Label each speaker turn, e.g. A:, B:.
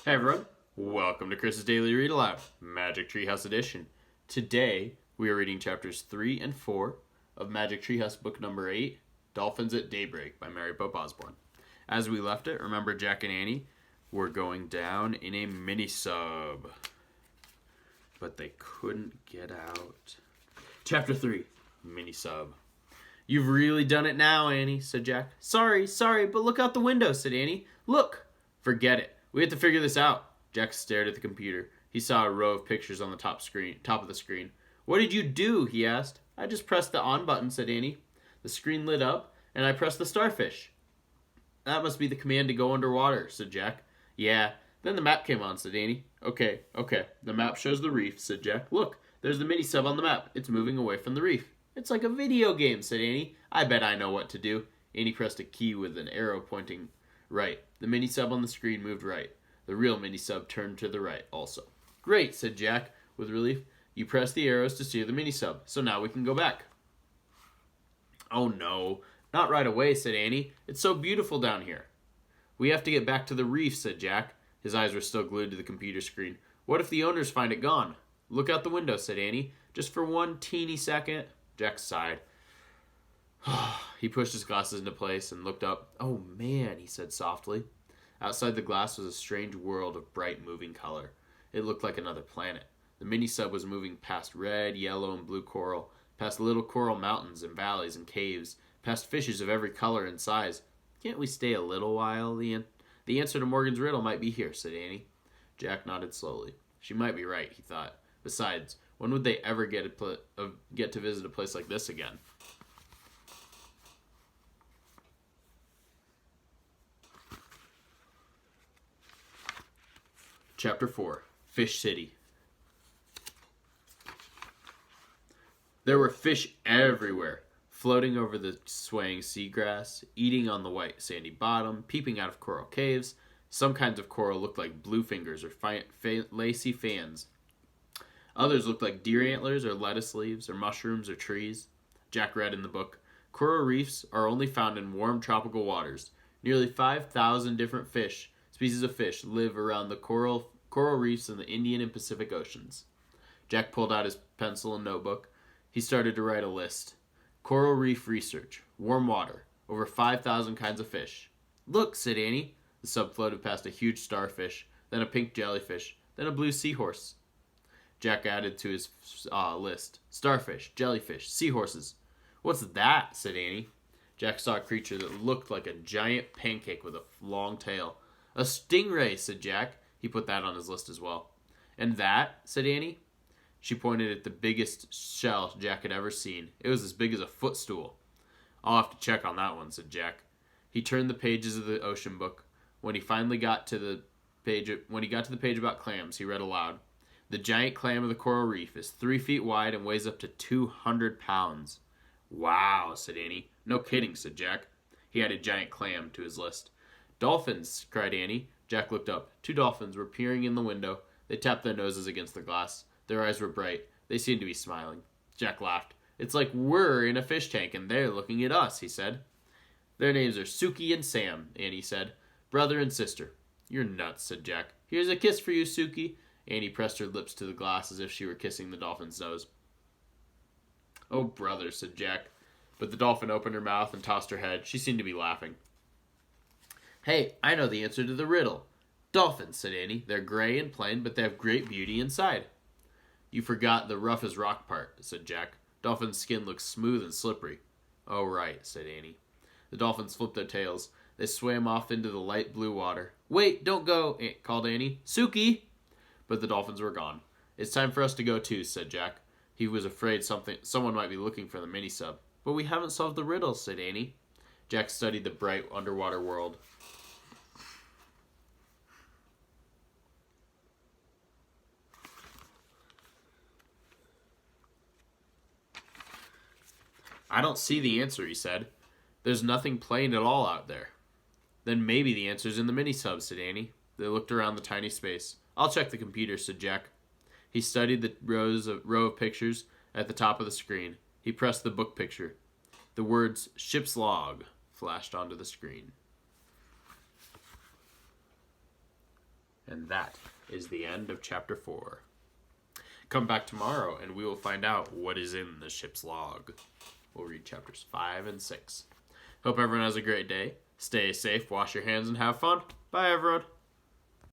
A: Hey everyone, welcome to Chris's Daily Read Aloud, Magic Treehouse Edition. Today, we are reading chapters 3 and 4 of Magic Treehouse book number 8, Dolphins at Daybreak by Mary Pope Osborn. As we left it, remember Jack and Annie were going down in a MiniSub, but they couldn't get out. Chapter 3, MiniSub. You've really done it now, Annie, said Jack. Sorry, but look out the window, said Annie. Look! Forget it. We have to figure this out. Jack stared at the computer. He saw a row of pictures on the top of the screen. What did you do? He asked. I just pressed the on button, said Annie. The screen lit up, and I pressed the starfish. That must be the command to go underwater, said Jack. Yeah. Then the map came on, said Annie. Okay. The map shows the reef, said Jack. Look, there's the mini-sub on the map. It's moving away from the reef. It's like a video game, said Annie. I bet I know what to do. Annie pressed a key with an arrow pointing right. The mini-sub on the screen moved right. The real mini-sub turned to the right also. Great, said Jack with relief. You press the arrows to steer the mini-sub, so now we can go back. Oh no, not right away, said Annie. It's so beautiful down here. We have to get back to the reef, said Jack. His eyes were still glued to the computer screen. What if the owners find it gone? Look out the window, said Annie. Just for one teeny second. Jack sighed. He pushed his glasses into place and looked up. Oh man, he said softly. Outside the glass was a strange world of bright moving color. It looked like another planet. The mini-sub was moving past red, yellow, and blue coral, past little coral mountains and valleys and caves, past fishes of every color and size. Can't we stay a little while? The answer to Morgan's riddle might be here, said Annie. Jack nodded slowly. She might be right, he thought. Besides, when would they ever get to visit a place like this again? Chapter 4, Fish City. There were fish everywhere, floating over the swaying seagrass, eating on the white sandy bottom, peeping out of coral caves. Some kinds of coral looked like blue fingers or lacy fans. Others looked like deer antlers or lettuce leaves or mushrooms or trees. Jack read in the book, coral reefs are only found in warm tropical waters. Nearly 5,000 different species of fish live around the coral reefs in the Indian and Pacific Oceans. Jack pulled out his pencil and notebook. He started to write a list. Coral reef research. Warm water. Over 5,000 kinds of fish. Look, said Annie. The sub floated past a huge starfish, then a pink jellyfish, then a blue seahorse. Jack added to his list. Starfish, jellyfish, seahorses. What's that? Said Annie. Jack saw a creature that looked like a giant pancake with a long tail. A stingray, said Jack. He put that on his list as well. And that? Said Annie. She pointed at the biggest shell Jack had ever seen. It was as big as a footstool. I'll have to check on that one, said Jack. He turned the pages of the ocean book. When he got to the page about clams, he read aloud. The giant clam of the coral reef is 3 feet wide and weighs up to 200 pounds. Wow, said Annie. No kidding, said Jack. He added giant clam to his list. Dolphins, cried Annie. Jack looked up. 2 dolphins were peering in the window. They tapped their noses against the glass. Their eyes were bright. They seemed to be smiling. Jack laughed. It's like we're in a fish tank and they're looking at us, he said. Their names are Suki and Sam, Annie said. Brother and sister. You're nuts, said Jack. Here's a kiss for you, Suki. Annie pressed her lips to the glass as if she were kissing the dolphin's nose. Oh, brother, said Jack. But the dolphin opened her mouth and tossed her head. She seemed to be laughing. Hey, I know the answer to the riddle. Dolphins, said Annie. They're gray and plain, but they have great beauty inside. You forgot the rough as rock part, said Jack. Dolphin's skin looks smooth and slippery. Oh, right, said Annie. The dolphins flipped their tails. They swam off into the light blue water. Wait, don't go, called Annie. Suki! But the dolphins were gone. It's time for us to go too, said Jack. He was afraid someone might be looking for the mini-sub. But we haven't solved the riddle, said Annie. Jack studied the bright underwater world. I don't see the answer, he said. There's nothing plain at all out there. Then maybe the answer's in the mini-sub, said Annie. They looked around the tiny space. I'll check the computer, said Jack. He studied the row of pictures at the top of the screen. He pressed the book picture. The words ship's log flashed onto the screen. And that is the end of Chapter 4. Come back tomorrow and we will find out what is in the ship's log. We'll read Chapters 5 and 6. Hope everyone has a great day. Stay safe, wash your hands, and have fun. Bye, everyone.